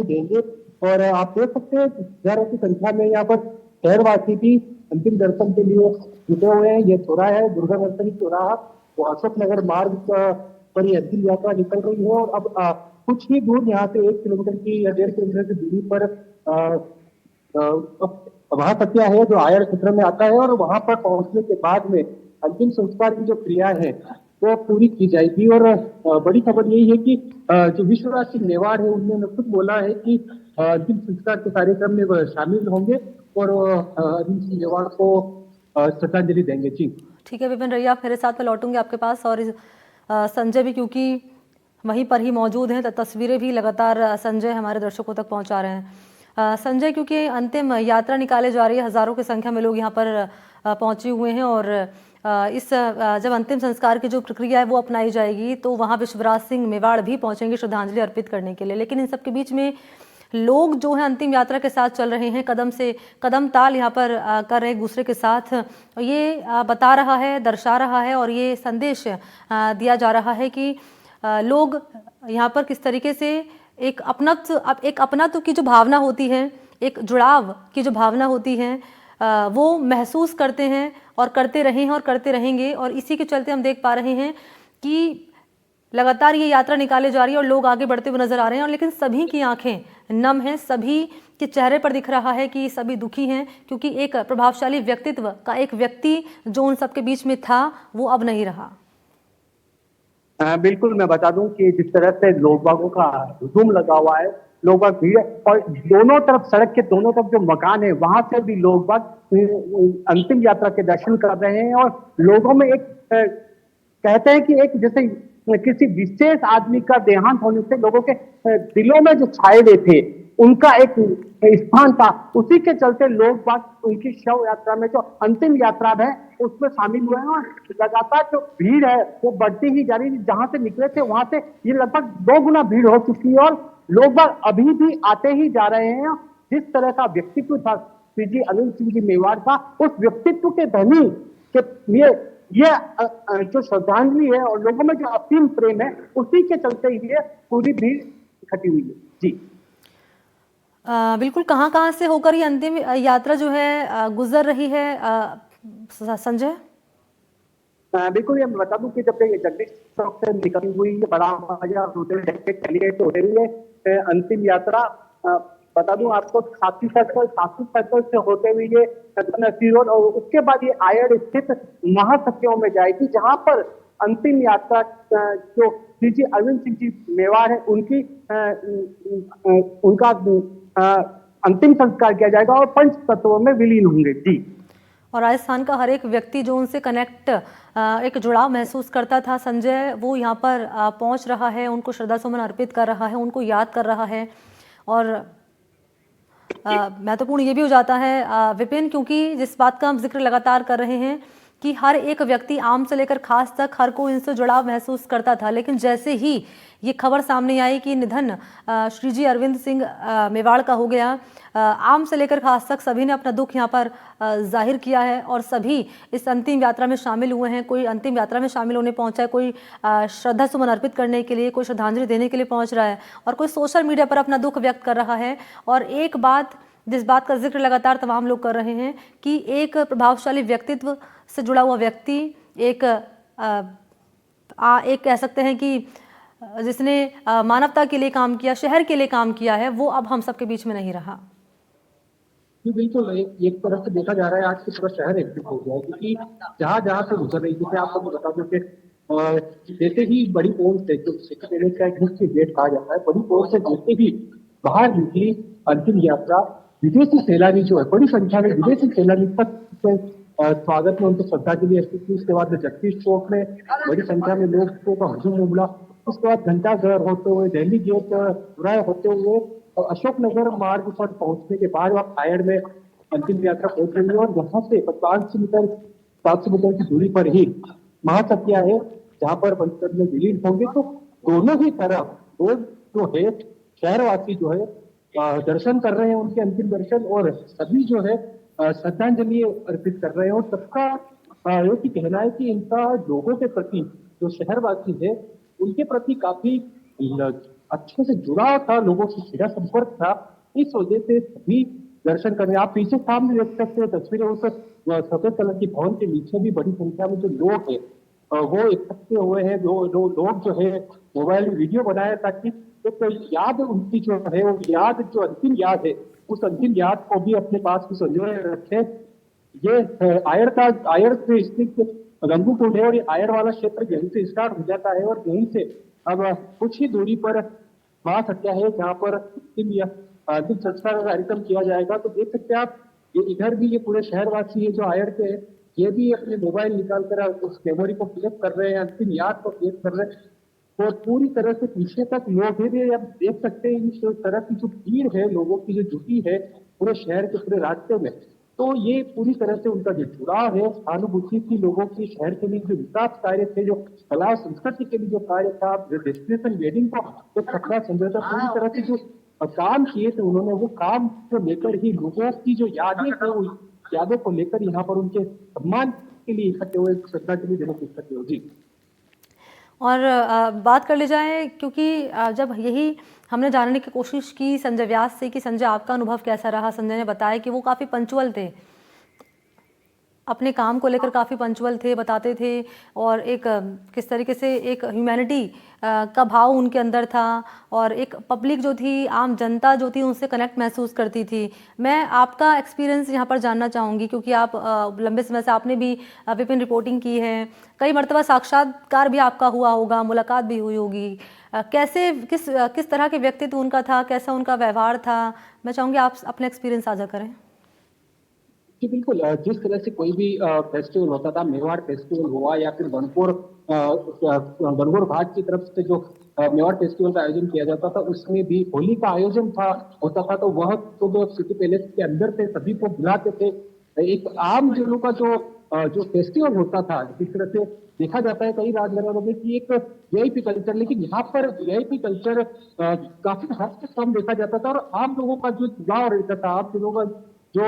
देंगे। और आप देख सकते हैं हजारों की संख्या में यहाँ पर शहरवासी भी अंतिम दर्शन के लिए जुटे हुए हैं। ये चौराहा है दुर्गा नर्सरी चौराहा, वो अशोक नगर मार्ग पर ये अंतिम यात्रा निकल रही है। और अब कुछ ही दूर यहाँ से 1 किलोमीटर की या 1.5 किलोमीटर की दूरी पर वहां सत्या है जो आयर क्षेत्र में आता है, और वहां पर पहुंचने के बाद में अंतिम संस्कार की जो क्रिया है वो पूरी की जाएगी। और बड़ी खबर यही है कि जो विश्वराज सिंह मेवाड़ है उन्होंने खुद बोला है कि अंतिम संस्कार के कार्यक्रम में वह शामिल होंगे और अरविंद सिंह मेवाड़ को श्रद्धांजलि देंगे। जी ठीक है विपिन रैया, मेरे साथ में लौटूंगे आपके पास, और संजय भी क्योंकि वहीं पर ही मौजूद हैं, तस्वीरें भी लगातार संजय हमारे दर्शकों तक पहुंचा रहे हैं। संजय, क्योंकि अंतिम यात्रा निकाले जा रही है, हजारों की संख्या में लोग यहाँ पर पहुंचे हुए हैं, और जब अंतिम संस्कार की जो प्रक्रिया है वो अपनाई जाएगी तो वहाँ विश्वराज सिंह मेवाड़ भी पहुंचेंगे श्रद्धांजलि अर्पित करने के लिए। लेकिन इन सब के बीच में लोग जो है अंतिम यात्रा के साथ चल रहे हैं, कदम से कदम ताल यहाँ पर कर रहे एक दूसरे के साथ। ये बता रहा है, दर्शा रहा है, और ये संदेश दिया जा रहा है कि लोग यहाँ पर किस तरीके से एक अपनत्व की जो भावना होती है, एक जुड़ाव की जो भावना होती है, वो महसूस करते हैं और करते रहे हैं और करते रहेंगे। और इसी के चलते हम देख पा रहे हैं कि लगातार ये यात्रा निकाले जा रही है और लोग आगे बढ़ते हुए नजर आ रहे हैं, और लेकिन सभी की आंखें नम हैं, सभी के चेहरे पर दिख रहा है कि सभी दुखी हैं, क्योंकि एक प्रभावशाली व्यक्तित्व का एक व्यक्ति जो उन सबके बीच में था वो अब नहीं रहा। बिल्कुल, मैं बता दूं कि जिस तरह से लोग बागों का हुजूम लगा हुआ है, लोग बाग भीड़, और दोनों तरफ सड़क के दोनों तरफ जो मकान है वहां से भी लोग बाग अंतिम यात्रा के दर्शन कर रहे हैं। और लोगों में एक कहते हैं कि एक जैसे किसी विशेष आदमी का देहांत होने से लोगों के दिलों में जो छाए हुए थे उनका एक स्थान था, उसी के चलते लोग बाग उनकी शव यात्रा में जो अंतिम यात्रा है उसमें शामिल हुए हैं। और लगातार जो भीड़ है वो बढ़ती ही जा रही है। जहां से निकले थे वहां से ये लगभग 2 गुना भीड़ हो चुकी है, और लोग बाग अभी भी आते ही जा रहे हैं। जिस तरह का व्यक्तित्व था श्री अरविंद सिंह जी मेवाड़ का, उस व्यक्तित्व के धनी के लिए ये जो श्रद्धांजलि है और लोगों में जो असीम प्रेम है उसी के चलते ये पूरी भीड़ इकट्ठी हुई है। जी बिल्कुल, कहाँ से होकर ये अंतिम यात्रा जो है गुजर रही है संजय? बिल्कुल, ये मैं बता दूं कि जब ये जगदीश चौक से निकली हुई बड़ा बाजार तो होते हुए अंतिम यात्रा, बता दूं आपको, साथी सर्कल से होते हुए ये नसीर रोड, और उसके बाद ये आयड स्थित महासत्यों में जाएगी, जहां पर अंतिम यात्रा जो श्री अरविंद सिंह जी मेवाड़ है उनका अंतिम संस्कार किया जाएगा और पंच तत्वों में विलीन होंगे। जी, और राजस्थान का हर एक व्यक्ति जो उनसे कनेक्ट एक जुड़ाव महसूस करता था संजय, वो यहाँ पर पहुँच रहा है, उनको श्रद्धा सुमन अर्पित कर रहा है, उनको याद कर रहा है। और महत्वपूर्ण ये भी हो जाता है विपिन, क्योंकि जिस बात का हम जिक्र लगातार कर रहे हैं कि हर एक व्यक्ति आम से लेकर खास तक हर कोई इनसे जुड़ाव महसूस करता था, लेकिन जैसे ही ये खबर सामने आई कि निधन श्री जी अरविंद सिंह मेवाड़ का हो गया, आम से लेकर खास तक सभी ने अपना दुख यहाँ पर जाहिर किया है, और सभी इस अंतिम यात्रा में शामिल हुए हैं। कोई अंतिम यात्रा में शामिल होने पहुंचा है, कोई श्रद्धा सुमन अर्पित करने के लिए, कोई श्रद्धांजलि देने के लिए पहुंच रहा है, और कोई सोशल मीडिया पर अपना दुख व्यक्त कर रहा है। और एक बात, जिस बात का जिक्र लगातार तमाम लोग कर रहे हैं कि एक प्रभावशाली व्यक्तित्व से जुड़ा हुआ व्यक्ति, एक कह सकते हैं कि जिसने मानवता के लिए काम किया, शहर के लिए काम किया है, वो अब हम सबके बीच में नहीं रहा। जी बिल्कुल, एक तरफ से देखा जा रहा है आज की पूरा शहर एकजुट हो गया है, क्योंकि जहां से गुजर रही, जैसे आप सबको बता दो कि जैसे ही बड़ी पोल से जो सेक्रेटेरिएट का एक मुख्य गेट कहा जाता है, बड़ी पोल से जैसे ही बाहर निकली अंतिम यात्रा, विदेशी सैलानी जो है, बड़ी संख्या में विदेशी सैलानी तक स्वागत में उनको श्रद्धांजलि अर्पित की। उसके बाद जगदीश चौक में बड़ी संख्या में लोगों का हुजूम उमड़ा। उसके बाद घंटाघर होते हुए, दिल्ली गेट चौराहे होते हुए और अशोकनगर मार्ग पर पहुंचने के बाद वह आयड में अंतिम यात्रा पहुंच रही है। और वहां से 700 मीटर की दूरी पर ही महासत्या है, जहां पर पंचतत्व में विलीन होंगे। तो दोनों ही तरफ लोग जो है, शहरवासी जो है, दर्शन कर रहे हैं, उनके अंतिम दर्शन, और सभी जो है श्रद्धांजलि अर्पित कर रहे हैं। और सबका ये की कहना है कि इनका लोगों के प्रति, जो शहरवासी है, उनके प्रति काफी अच्छे से जुड़ा था, लोगों से सीधा संपर्क था। इस वजह से सभी दर्शन करने, आप पीछे सामने देख सकते हैं तस्वीरें, उस सफेद कलर की भवन के नीचे भी बड़ी संख्या में जो लोग हैं वो इकट्ठे हुए हैं। जो लोग जो है मोबाइल में वीडियो बनाए ताकि एक याद उनकी जो है, वो याद जो अंतिम याद है, उस अंतिम याद को भी अपने पास में संजोए रखें। ये आयर से स्थित गंगू कुंड है और ये आयर वाला क्षेत्र यहीं से स्टार्ट हो जाता है और यहीं से अब कुछ ही दूरी पर मां सत्या है जहाँ पर अंतिम संस्कार का कार्यक्रम किया जाएगा। तो देख सकते हैं आप, ये इधर भी ये पूरे शहरवासी है जो आयर के हैं, ये भी अपने मोबाइल निकाल कर उस मेमोरी को क्लिक कर रहे हैं, अंतिम याद को क्लिक कर रहे हैं। और पूरी तरह से पीछे तक लोग हैं, ये आप देख सकते हैं इस तरह की जो भीड़ है लोगों की जो जुटी है पूरे शहर के पूरे रास्ते में। तो ये पूरी तरह से उनका जो जुड़ाव है, सहानुभूति थी लोगों की, शहर के लिए जो विकास कार्य थे, जो कला और संस्कृति के लिए जो कार्य था, जो डेस्टिनेशन वेडिंग को एक सपना समझा था, पूरी तरह से जो काम किए थे उन्होंने, वो काम को लेकर ही लोगों की जो यादें थे, वो यादों को लेकर यहाँ पर उनके सम्मान के लिए इकट्ठे हुए, श्रद्धांजलि देने के इकट्ठे हुए। जी। और बात कर ली जाए, क्योंकि जब यही हमने जानने की कोशिश की संजय व्यास से कि संजय आपका अनुभव कैसा रहा, संजय ने बताया कि वो काफ़ी पंचुअल थे, अपने काम को लेकर काफ़ी पंचुअल थे, बताते थे, और एक किस तरीके से एक ह्यूमैनिटी का भाव उनके अंदर था, और एक पब्लिक जो थी, आम जनता जो थी, उनसे कनेक्ट महसूस करती थी। मैं आपका एक्सपीरियंस यहाँ पर जानना चाहूँगी, क्योंकि आप लंबे समय से आपने भी विपिन रिपोर्टिंग की है, कई मरतबा साक्षात्कार भी आपका हुआ होगा, मुलाकात भी हुई होगी। कैसे किस तरह के व्यक्तित्व उनका था, कैसा उनका व्यवहार था, मैं चाहूँगी आप अपने एक्सपीरियंस साझा करें। जी बिल्कुल, जिस तरह से कोई भी फेस्टिवल होता था, मेवाड़ फेस्टिवल हुआ या फिर गणगौर घाट की तरफ से जो मेवाड़ फेस्टिवल का आयोजन किया जाता था, उसमें भी होली का आयोजन होता था, तो वह तो सिटी पैलेस के अंदर थे, सभी को बुलाते थे। एक आम जनों का जो फेस्टिवल होता था, जिस तरह से देखा जाता है कई राजघरानों में कि एक वीआईपी कल्चर, लेकिन यहाँ पर वीआईपी कल्चर काफी हद तक कम देखा जाता था और आम लोगों का जो जुड़ाव रहता था, आम लोगों का जो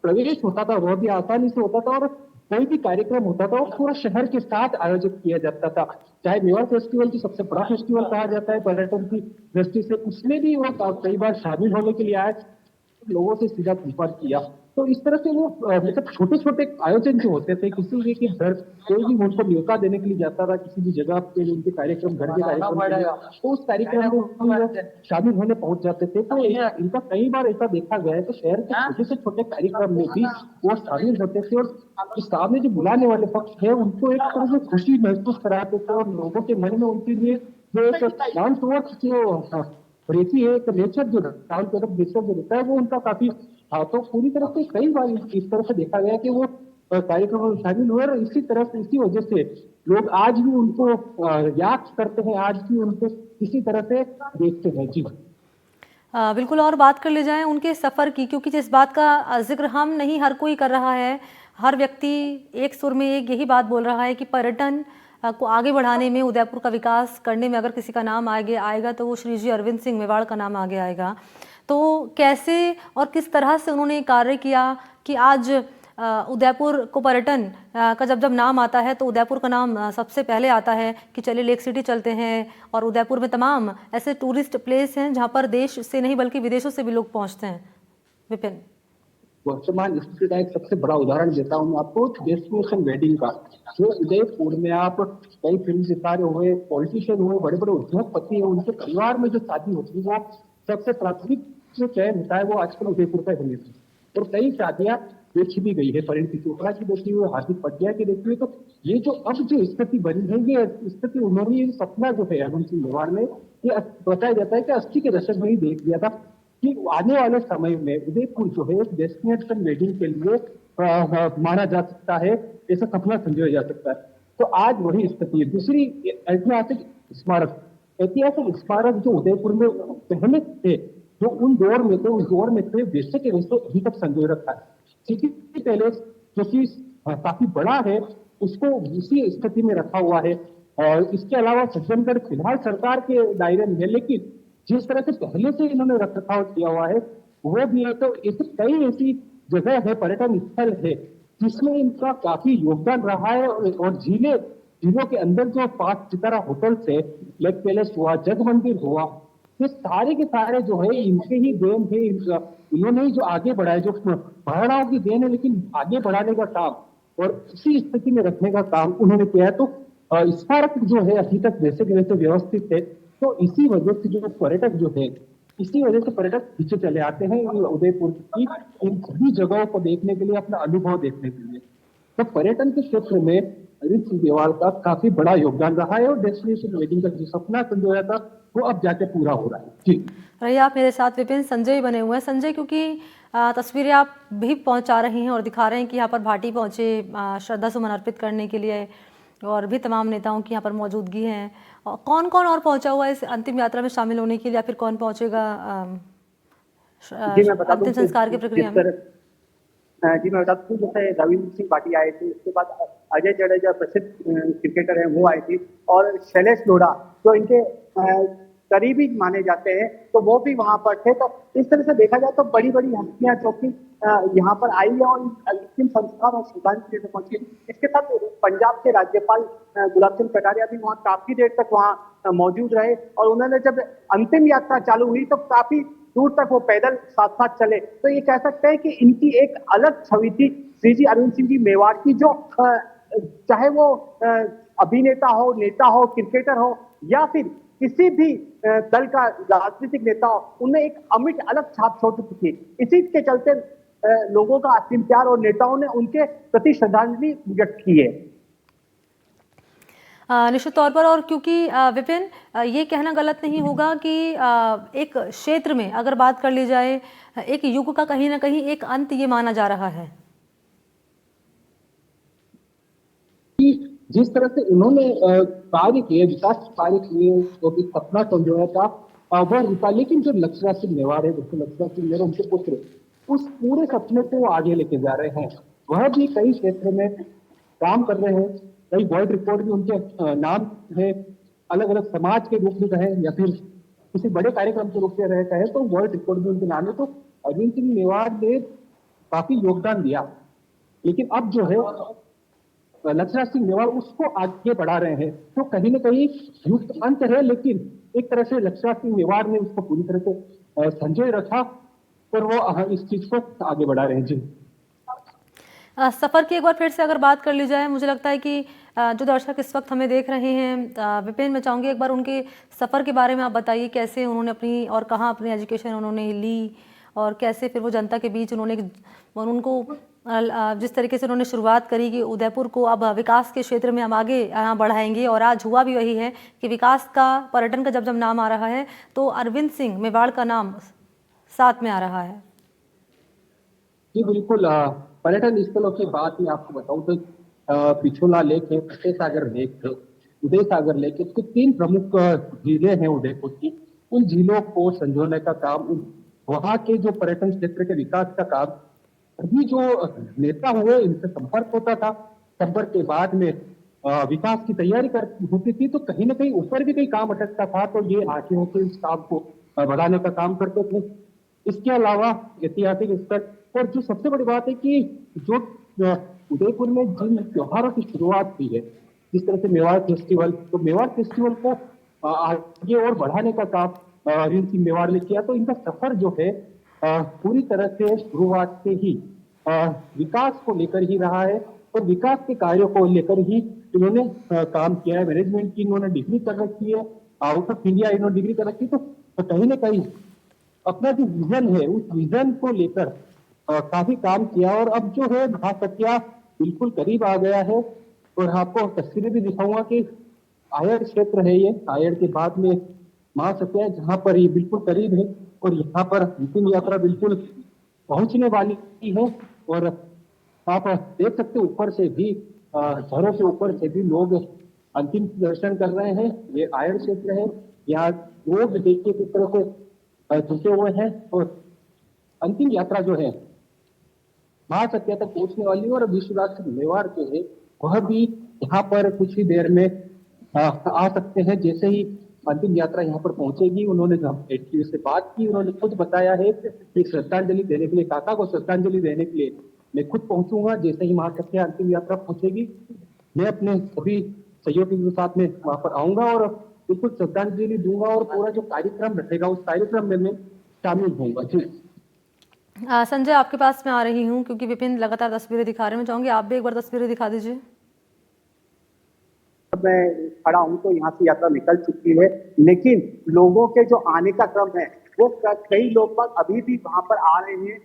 प्रवेश होता था वह भी आसानी से होता था, और कोई भी कार्यक्रम होता था वो पूरा शहर के साथ आयोजित किया जाता था। चाहे मेवाड़ फेस्टिवल जो सबसे बड़ा फेस्टिवल कहा जाता है पर्यटन की दृष्टि से, उसमें भी वो कई बार शामिल होने के लिए आए, लोगों से सीधा संपर्क किया। तो इस तरह से वो मतलब छोटे छोटे आयोजन जो होते थे, किसी भी के घर कोई भी उनको न्योता देने के लिए जाता था, किसी भी जगह पे उनके कार्यक्रम, घर के कार्यक्रम के लिए, तो उस कार्यक्रम में शामिल होने पहुंच जाते थे। तो इनका कई बार ऐसा देखा गया है कि शहर के छोटे से छोटे कार्यक्रम में भी वो शामिल होते थे, और जो सामने जो बुलाने वाले पक्ष है उनको एक तरह से खुशी महसूस कराते थे, और लोगों के मन में उनके लिए जो एक डाउन टू अर्थ जो रेसी है, एक नेचर जो डाउन टू अर्थ नेचर जो रहता है, वो उनका काफी तो पूरी तरह से कई बार इस तरह से देखा गया कि वो कार्यक्रम में शामिल हुए, और इसी तरह से इसी वजह से लोग आज भी उनको याद करते हैं, आज भी उनको इसी तरह से देखते हैं। जी बिल्कुल। और बात कर ले जाए उनके सफ़र की, क्योंकि जिस बात का जिक्र हम नहीं हर कोई कर रहा है, हर व्यक्ति एक सुर में एक यही बात बोल रहा है कि पर्यटन को आगे बढ़ाने में, उदयपुर का विकास करने में अगर किसी का नाम आगे आएगा तो वो श्री जी अरविंद सिंह मेवाड़ का नाम आगे आएगा। तो कैसे और किस तरह से उन्होंने कार्य किया कि आज उदयपुर को पर्यटन का जब नाम आता है तो उदयपुर का नाम सबसे पहले आता है कि चलिए लेक सिटी चलते हैं, और उदयपुर में तमाम ऐसे टूरिस्ट प्लेस हैं जहां पर देश से नहीं बल्कि विदेशों से भी लोग पहुंचते हैं। विपिन, वर्तमान स्थिति का एक सबसे बड़ा उदाहरण देता हूँ मैं आपको, डेस्टिनेशन वेडिंग का। जो उदयपुर में आप कई फिल्म सितारे हुए, पॉलिटिशियन हुए, बड़े बड़े उद्योगपति हैं, उनके परिवार में जो शादी होती है वो सबसे प्राथमिक जो चयन होता है वो आजकल उदयपुर का होने से, और कई शादियां देखी भी गई है, परिणीति चोपड़ा की देखी हुई, हार्दिक पांड्या की देखी हुई। तो ये जो अब जो स्थिति बनी है, ये स्थिति उन्होंने, ये सपना जो है अरविंद सिंह मेवाड़ ने, ये बताया जाता है कि 80 के दशक में ही देख लिया था कि आने वाले समय में उदयपुर जो है एक डेस्टिनेशन वेडिंग के लिए माना जा सकता है, ऐसा सपना संजोया जा सकता है। तो आज वही स्थिति है। दूसरी ऐतिहासिक स्मारक जो उदयपुर में पहले थे, जो उन दौर में थे, उस दौर में थे, वैसे के वैसे अभी तक संजोए रखा है। सिटी पैलेस जो कि काफी बड़ा है, उसको उसी स्थिति में रखा हुआ है। और इसके अलावा सज्जनगढ़ फिलहाल सरकार के दायरे में है, लेकिन जिस तरह से पहले से इन्होंने रख रखाव किया हुआ है वो भी है। तो ऐसे कई ऐसी जगह है, पर्यटन स्थल है, जिसमें इनका काफी योगदान रहा है। और झीलों के अंदर जो 5 सितारा होटल्स है, लेक पैलेस हुआ, जग मंदिर हुआ, ये सारे के सारे जो है इनके ही देन है, इन्होंने ही जो आगे बढ़ाया, जो महाराणाओं की देन है, लेकिन आगे बढ़ाने का काम और इसी स्थिति में रखने का काम उन्होंने किया है। तो स्मारक जो है अभी तक वैसे के वैसे व्यवस्थित है, तो इसी वजह से जो पर्यटक जो है, इसी वजह से पर्यटक पीछे चले आते हैं उदयपुर की इन सभी जगहों को देखने के लिए, अपना अनुभव देखने के लिए। तो पर्यटन के क्षेत्र में अरिंद सिंह देवाल का काफी बड़ा योगदान रहा है और डेस्टिनेशन वेडिंग का जो सपना संजोया था वो अब जाके पूरा हो रहा है। जी रहिए आप मेरे साथ। विपिन, संजय बने हुए हैं। संजय, क्योंकि तस्वीरें आप भी पहुंचा रही हैं और दिखा रहे हैं कि यहाँ पर भाटी पहुंचे श्रद्धा सुमन अर्पित करने के लिए, और भी तमाम नेताओं की यहाँ पर मौजूदगी है। और कौन कौन और पहुंचा हुआ है इस अंतिम यात्रा में शामिल होने के लिए, या फिर कौन पहुंचेगा जी मैं बता दूं अंतिम संस्कार की प्रक्रिया में? जी मैं बता दूं, जैसे रविंद्र सिंह पाटी आए थे, उसके बाद अजय जडेजा प्रसिद्ध क्रिकेटर हैं वो आए थे, और शैलेश लोढ़ा जो इनके करीबी माने जाते हैं, तो वो भी वहां पर थे। तो इस तरह से देखा जाए तो बड़ी बड़ी हस्तियां जो कि यहाँ पर आई है और अंतिम संस्कार और श्रद्धांजलि देने पहुंची। इसके साथ पंजाब के राज्यपाल गुलाब चंद कटारिया भी वहाँ काफी देर तक वहाँ मौजूद रहे, और उन्होंने जब अंतिम यात्रा चालू हुई तो काफी दूर तक वो पैदल साथ साथ चले। तो ये कह सकते हैं कि इनकी एक अलग छवि थी श्री जी अरविंद सिंह जी मेवाड़ की, जो चाहे वो अभिनेता हो, नेता हो, क्रिकेटर हो, या फिर किसी भी दल का राजनीतिक नेता हो, उनमें एक अमिट अलग छाप छोड़ चुकी थी। इसी के चलते लोगों का असीम प्यार और नेताओं ने उनके प्रति श्रद्धांजलि व्यक्त की है। निश्चित तौर पर। और क्योंकि विपिन, ये कहना गलत नहीं होगा कि एक क्षेत्र में अगर बात कर ली जाए, एक युग का कहीं ना कहीं एक अंत ये माना जा रहा है। जिस तरह से उन्होंने कार्य किए, विकास कार्य किए, जो कि सपना संजोया था वह रूपा, लेकिन जो लक्ष्मण सिंह मेवाड़ है, जैसे लक्ष्मण सिंह मेवाड़ उनके पुत्र, उस पूरे सपने को आगे लेके जा रहे हैं। वह भी कई क्षेत्र में काम कर रहे हैं, कई वर्ल्ड रिकॉर्ड भी उनके नाम है, अलग अलग समाज के रूप में कहें या फिर किसी बड़े कार्यक्रम के रूप में रहे कहें तो वर्ल्ड रिकॉर्ड भी उनके नाम है। तो अरविंद सिंह मेवाड़ ने काफी योगदान दिया, लेकिन अब जो है लक्ष्मण सिंह मेवाड़ उसको आगे बढ़ा रहे हैं। तो कहीं ना कहीं युक्त अंत है, लेकिन एक तरह से लक्ष्मण सिंह मेवाड़ ने उसको पूरी तरह से संजोए रखा और वो इस चीज को आगे बढ़ा रहे हैं। जी सफ़र की एक बार फिर से अगर बात कर ली जाए, मुझे लगता है कि जो दर्शक इस वक्त हमें देख रहे हैं, विपिन, मैं चाहूँगी एक बार उनके सफ़र के बारे में आप बताइए, कैसे उन्होंने अपनी और कहाँ अपनी एजुकेशन उन्होंने ली, और कैसे फिर वो जनता के बीच उनको जिस तरीके से उन्होंने शुरुआत करी कि उदयपुर को अब विकास के क्षेत्र में हम आगे यहाँ बढ़ाएंगे, और आज हुआ भी वही है कि विकास का, पर्यटन का जब जब नाम आ रहा है तो अरविंद सिंह मेवाड़ का नाम साथ में आ रहा है। जी बिल्कुल। पर्यटन स्थलों की बात मैं आपको बताऊं तो पिछोला लेक है, फतेह सागर लेक है, उदय सागर लेक है, तो 3 प्रमुख झीलें हैं उदयपुर की। उन झीलों को संजोने का काम, वहाँ के जो पर्यटन क्षेत्र के विकास का काम, अभी जो नेता हुए इनसे संपर्क होता था, संपर्क के बाद में विकास की तैयारी होती थी, तो कहीं ना कहीं ऊपर भी कहीं काम अटकता था, तो ये आगे होकर इस काम को बढ़ाने का काम करते थे। इसके अलावा ऐतिहासिक स्तर, और जो सबसे बड़ी बात है कि जो उदयपुर में जिन त्योहारों की शुरुआत हुई है, जिस तरह से मेवाड़ फेस्टिवल, तो मेवाड़ फेस्टिवल को आगे और बढ़ाने का काम अरविंद सिंह मेवाड़ ने किया। तो इनका सफर जो है पूरी तरह से शुरुआत से ही विकास को लेकर ही रहा है, और विकास के कार्यों को लेकर ही इन्होंने काम किया है। मैनेजमेंट की इन्होंने डिग्री कर रखी है, आउट ऑफ इंडिया इन्होंने डिग्री कर रखी है। तो कहीं ना कहीं अपना जो विजन है, उस विजन को लेकर काफी काम किया, और अब जो है महासत्या बिल्कुल करीब आ गया है। और आपको तस्वीरें भी दिखाऊंगा कि आयड़ क्षेत्र है, ये आयड़ के बाद में महासत्या है, जहाँ पर ये बिल्कुल करीब है, और यहाँ पर अंतिम यात्रा बिल्कुल पहुंचने वाली है। और आप देख सकते हो ऊपर से भी, घरों के ऊपर से भी लोग अंतिम दर्शन कर रहे हैं। ये आयड़ क्षेत्र है, यहाँ लोग देखिए किस तरह से झुके हुए हैं, और अंतिम यात्रा जो है महासत्या तक पहुंचने वाली है। और विश्वराज सिंह मेवाड़ जो है वह भी यहाँ पर कुछ ही देर में आ सकते हैं। जैसे ही अंतिम यात्रा यहाँ पर पहुंचेगी, उन्होंने जब एडीओ से बात की, उन्होंने खुद बताया है कि श्रद्धांजलि देने के लिए, काका को श्रद्धांजलि देने के लिए मैं खुद पहुंचूंगा। जैसे ही महासत्या अंतिम यात्रा पहुंचेगी, मैं अपने सभी सहयोगियों के साथ में वहां पर आऊंगा, और बिल्कुल श्रद्धांजलि दूंगा और पूरा जो कार्यक्रम रहेगा उस कार्यक्रम में मैं शामिल होऊंगा जी। संजय, आपके पास मैं आ रही हूँ क्योंकि विपिन लगातार तस्वीरें दिखा रहे हैं। मैं चाहूंगी आप भी एक बार तस्वीरें दिखा दीजिए। अब मैं खड़ा हूं तो यहाँ से यात्रा निकल चुकी है, लेकिन लोगों के जो आने का क्रम है वो कई लोग बाग अभी भी वहां पर आ रहे हैं